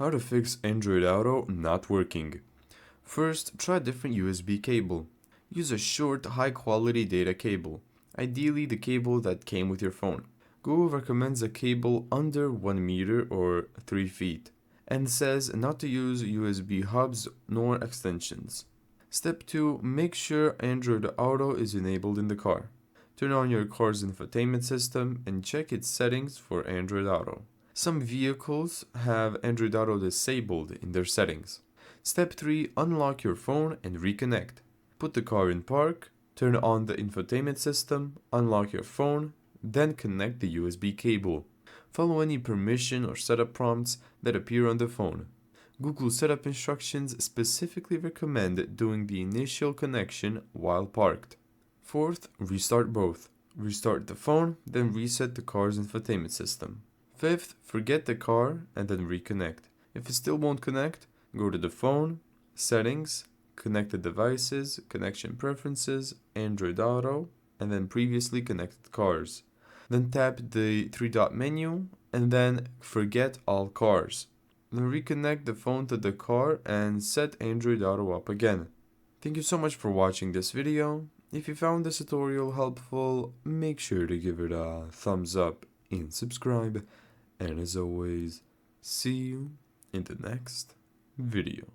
How to fix Android Auto not working. First, try a different USB cable. Use a short, high-quality data cable, ideally the cable that came with your phone. Google recommends a cable under 1 meter or 3 feet, and says not to use USB hubs nor extensions. Step 2. Make sure Android Auto is enabled in the car. Turn on your car's infotainment system and check its settings for Android Auto. Some vehicles have Android Auto disabled in their settings. Step 3. Unlock your phone and reconnect. Put the car in park, turn on the infotainment system, unlock your phone, then connect the USB cable. Follow any permission or setup prompts that appear on the phone. Google setup instructions specifically recommend doing the initial connection while parked. Fourth, restart both. Restart the phone, then reset the car's infotainment system. Fifth, forget the car and then reconnect. If it still won't connect, go to the phone, settings, connected devices, connection preferences, Android Auto, and then previously connected cars. Then tap the three-dot menu and then forget all cars. Then reconnect the phone to the car and set Android Auto up again. Thank you so much for watching this video. If you found this tutorial helpful, make sure to give it a thumbs up and subscribe. And as always, see you in the next video.